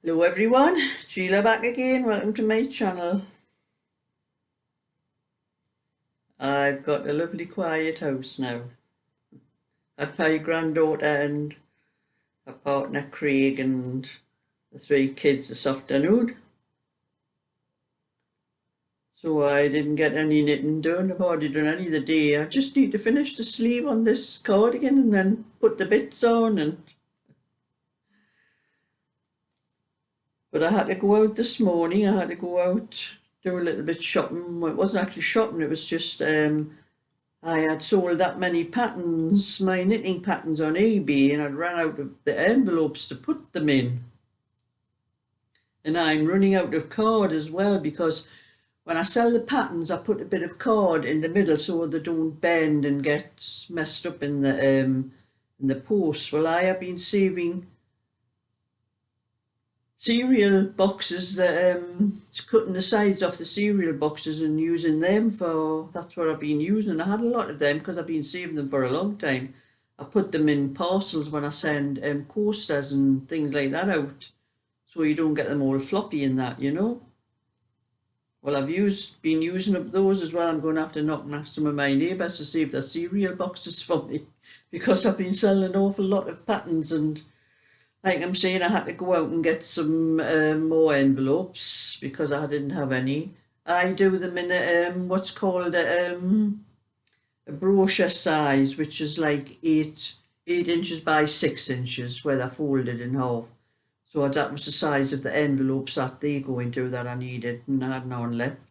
Hello everyone, Sheila back again. Welcome to my channel. I've got a lovely quiet house now. Had my granddaughter and her partner Craig and the 3 kids this afternoon. So I didn't get any knitting done. I've already done any of the day. I just need to finish the sleeve on this cardigan and then put the bits on. But I had to go out this morning. I had to go out, do a little bit shopping. Well, it wasn't actually shopping, it was just I had sold that many patterns, my knitting patterns on eBay, and I'd run out of the envelopes to put them in. And I'm running out of cord as well, because when I sell the patterns I put a bit of cord in the middle so they don't bend and get messed up in the post. Well, I have been saving cereal boxes, cutting the sides off the cereal boxes and using them for, that's what I've been using. And I had a lot of them because I've been saving them for a long time. I put them in parcels when I send coasters and things like that out, so you don't get them all floppy in that, you know. Well, I've been using up those as well. I'm going to have to knock some of my neighbours to save their cereal boxes for me, because I've been selling an awful lot of patterns, and like I'm saying, I had to go out and get some more envelopes because I didn't have any. I do them in a, what's called a brochure size, which is like 8 inches by 6 inches, where they're folded in half. So that was the size of the envelopes that they go into that I needed, and I had none left.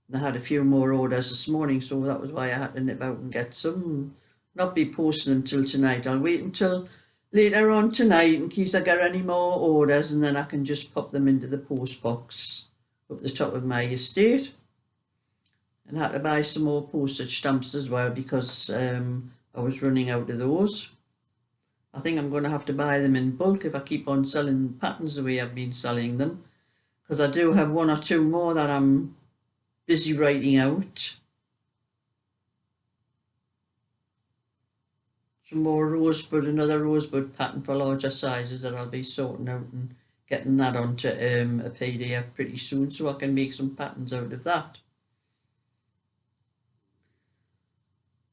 And I had a few more orders this morning, so that was why I had to nip out and get some. Not be posting them till tonight. I'll wait until later on tonight in case I get any more orders, and then I can just pop them into the post box up the top of my estate. And I had to buy some more postage stamps as well, because I was running out of those. I think I'm going to have to buy them in bulk if I keep on selling patterns the way I've been selling them, because I do have 1 or 2 more that I'm busy writing out. Some more rosebud, another rosebud pattern for larger sizes that I'll be sorting out and getting that onto a PDF pretty soon, so I can make some patterns out of that.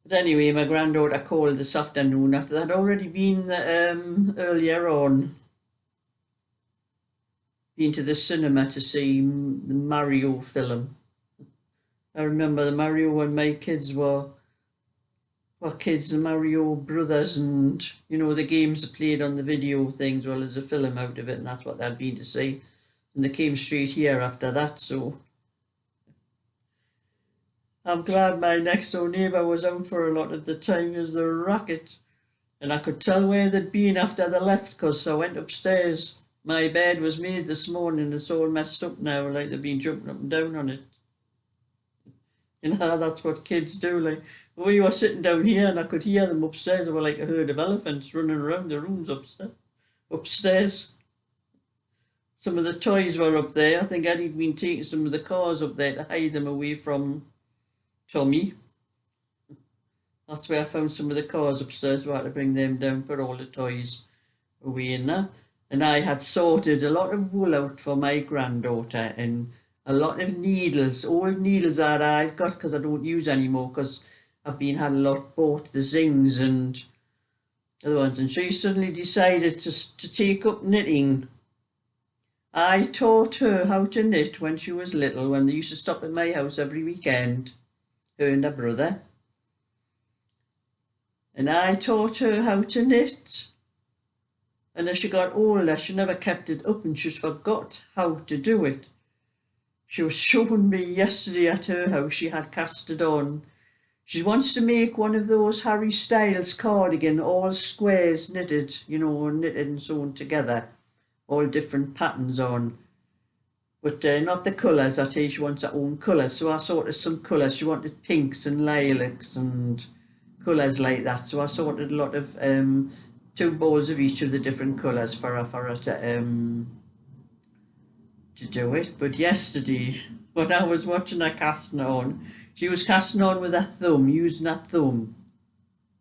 But anyway, my granddaughter called this afternoon after I'd already been earlier on, been to the cinema to see the Mario film. I remember the Mario when my kids were kids, the Mario brothers, and you know, the games that played on the video things, well, there's a film out of it, and that's what they'd been to see. And they came straight here after that, so I'm glad my next door neighbour was out for a lot of the time as the racket, and I could tell where they'd been after they left, because I went upstairs. My bed was made this morning, it's all messed up now, like they've been jumping up and down on it. You know, that's what kids do. Like, we were sitting down here and I could hear them upstairs. They were like a herd of elephants running around the rooms upstairs. Some of the toys were up there. I think Eddie'd been taking some of the cars up there to hide them away from Tommy. That's where I found some of the cars upstairs. We had to bring them down, put all the toys away in there. And I had sorted a lot of wool out for my granddaughter, and a lot of needles, old needles that I've got because I don't use anymore, because I've had a lot bought, the zings and other ones. And she suddenly decided to take up knitting. I taught her how to knit when she was little, when they used to stop at my house every weekend, her and her brother. And I taught her how to knit. And as she got older, she never kept it up and she forgot how to do it. She was showing me yesterday at her house, she had cast it on. She wants to make one of those Harry Styles cardigan, all squares knitted, you know, knitted and sewn together, all different patterns on. But not the colours, I tell you, she wants her own colours. So I sorted some colours. She wanted pinks and lilacs and colours like that. So I sorted a lot of 2 balls of each of the different colours for her to do it. But yesterday, when I was watching her casting on, she was casting on with her thumb, using her thumb.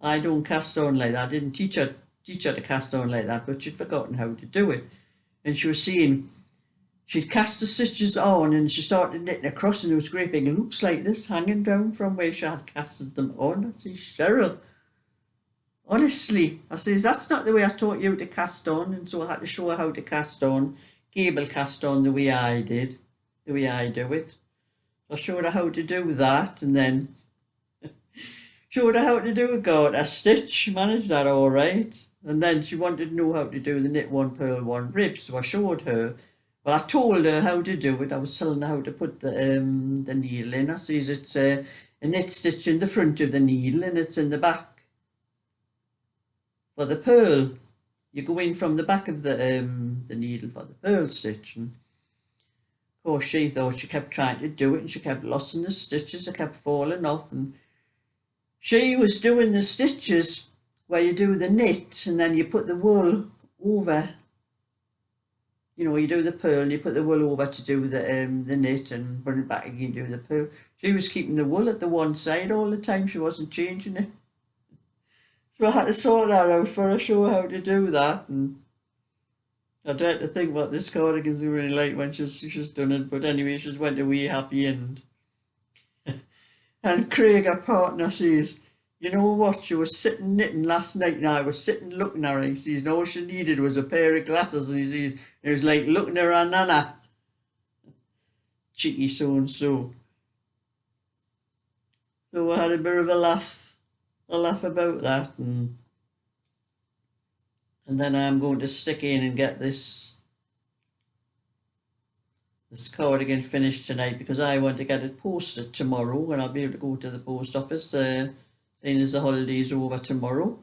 I don't cast on like that. I didn't teach her to cast on like that, but she'd forgotten how to do it. and she was saying she'd cast the stitches on and she started knitting across, and there was great big loops like this hanging down from where she had casted them on. I said, Cheryl, honestly, I says, that's not the way I taught you to cast on. And so I had to show her how to cast on, gable cast on the way I did, the way I do it. I showed her how to do that, and then showed her how to do a garter stitch. She managed that all right. And then she wanted to know how to do the knit one, purl one, rib. So I showed her. Well, I told her how to do it. I was telling her how to put the needle in. I says it's a knit stitch in the front of the needle and it's in the back for the purl. You go in from the back of the needle for the purl stitch. And of course, she thought, she kept trying to do it and she kept losing the stitches. They kept falling off, and she was doing the stitches where you do the knit and then you put the wool over. You know, you do the purl and you put the wool over to do the knit and put it back again, do the purl. She was keeping the wool at the one side all the time. She wasn't changing it. So I had to sort that out for her, show her how to do that. And I dread to think what this cardigan's really like when she's done it. But anyway, she's went away happy. And Craig, her partner, says, you know what, she was sitting knitting last night and I was sitting looking at her. He says, all she needed was a pair of glasses. And he says, it was like looking at her nana. Cheeky so-and-so. So I had a bit of a laugh about that. And then I'm going to stick in and get this cardigan finished tonight, because I want to get it posted tomorrow when I'll be able to go to the post office, seeing as the holiday's over tomorrow.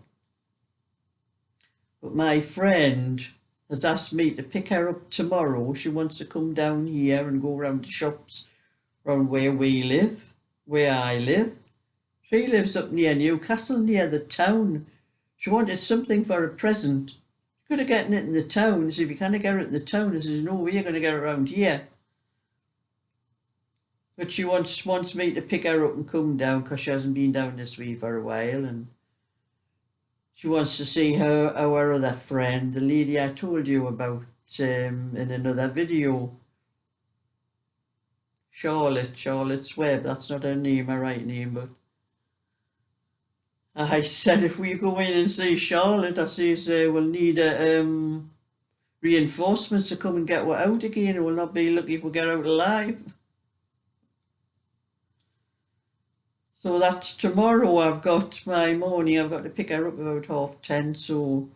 But my friend has asked me to pick her up tomorrow. She wants to come down here and go around the shops around where I live. She lives up near Newcastle, near the town. She wanted something for a present. She could have gotten it in the town. So if you can't get it in the town, I says, no way you're going to get it around here. But she wants me to pick her up and come down, because she hasn't been down this way for a while, and she wants to see our other friend, the lady I told you about in another video. Charlotte's Web. That's not her name, her right name, but I said if we go in and see Charlotte, I says we'll need reinforcements to come and get her out again, and we'll not be lucky if we get her out alive. So that's tomorrow. I've got my morning. I've got to pick her up about 10:30. So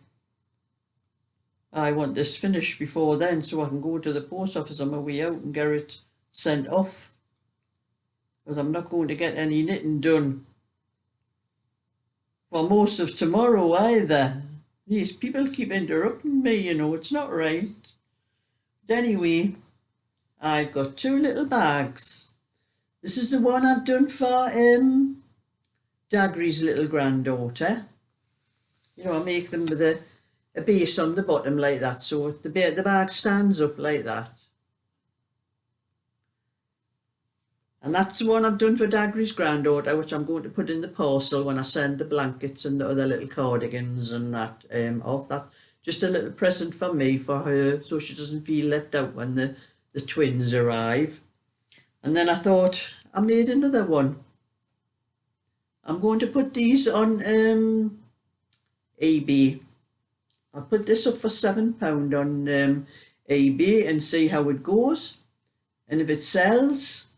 I want this finished before then, so I can go to the post office on my way out and get it sent off. Because I'm not going to get any knitting done for most of tomorrow either. These people keep interrupting me, you know, it's not right. But anyway, I've got 2 little bags. This is the one I've done for Dagry's little granddaughter. You know, I make them with a base on the bottom like that, so the bag stands up like that. And that's the one I've done for Dagry's granddaughter, which I'm going to put in the parcel when I send the blankets and the other little cardigans and that off. That just a little present for me, for her, so she doesn't feel left out when the twins arrive. And then I thought, I made another one. I'm going to put these on eBay. I'll put this up for £7 on eBay and see how it goes. And if it sells,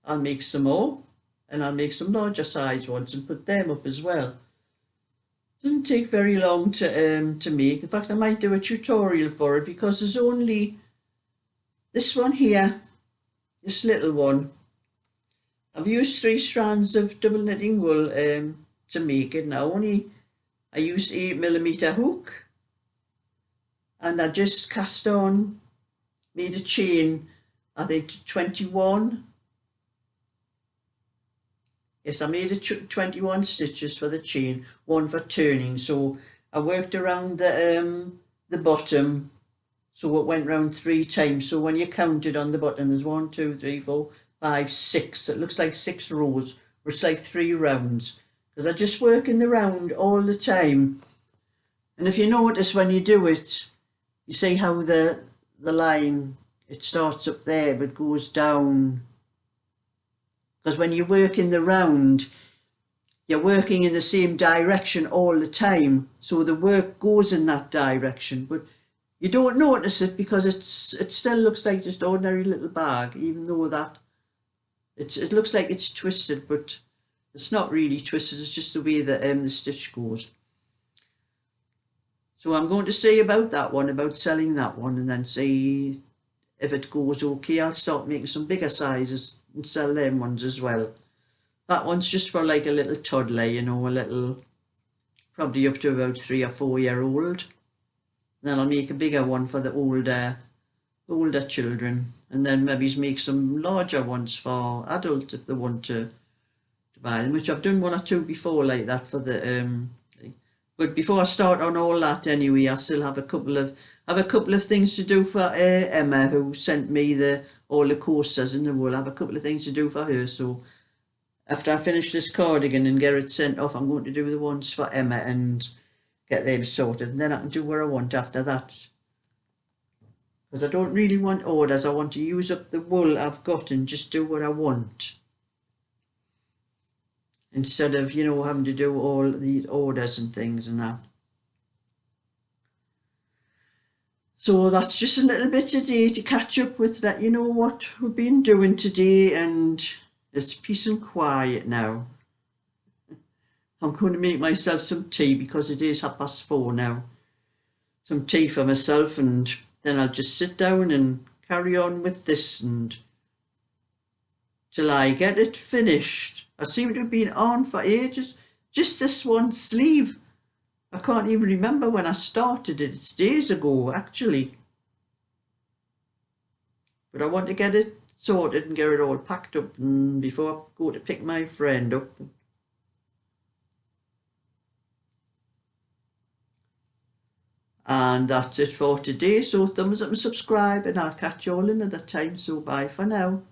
I'll make some more, and I'll make some larger size ones and put them up as well. Doesn't take very long to make. In fact, I might do a tutorial for it, because there's only this one here. This little one. I've used 3 strands of double knitting wool to make it. Now I used 8mm hook, and I just cast on, made a chain, I think 21. Yes, I made 21 stitches for the chain, 1 for turning. So I worked around the bottom. So it went round 3 times. So when you count it on the bottom, there's 1, 2, 3, 4, 5, 6. It looks like 6 rows, or it's like 3 rounds. Because I just work in the round all the time. And if you notice when you do it, you see how the line, it starts up there but goes down, because when you work in the round, you're working in the same direction all the time, so the work goes in that direction, but you don't notice it because it still looks like just ordinary little bag, even though that it looks like it's twisted, but it's not really twisted. It's just the way that the stitch goes. So I'm going to see about that one, about selling that one, and then see if it goes okay. I'll start making some bigger sizes and sell them ones as well. That one's just for like a little toddler, you know, a little, probably up to about 3 or 4 year old. Then I'll make a bigger one for the older children, and then maybe make some larger ones for adults if they want to buy them, which I've done 1 or 2 before like that for the but before I start on all that anyway, I still have a couple of things to do for Emma, who sent me all the coasters in the wool. I have a couple of things to do for her, so after I finish this cardigan and get it sent off, I'm going to do the ones for Emma and get them sorted, and then I can do what I want after that. Because I don't really want orders. I want to use up the wool I've got and just do what I want, instead of, you know, having to do all these orders and things and that. So that's just a little bit today to catch up with, that you know what we've been doing today, and it's peace and quiet now. I'm going to make myself some tea because it is 4:30 now. Some tea for myself, and then I'll just sit down and carry on with this and till I get it finished. I seem to have been on for ages. Just this one sleeve. I can't even remember when I started it. It's days ago, actually. But I want to get it sorted and get it all packed up and before I go to pick my friend up. And that's it for today. So thumbs up and subscribe, and I'll catch you all another time. So bye for now.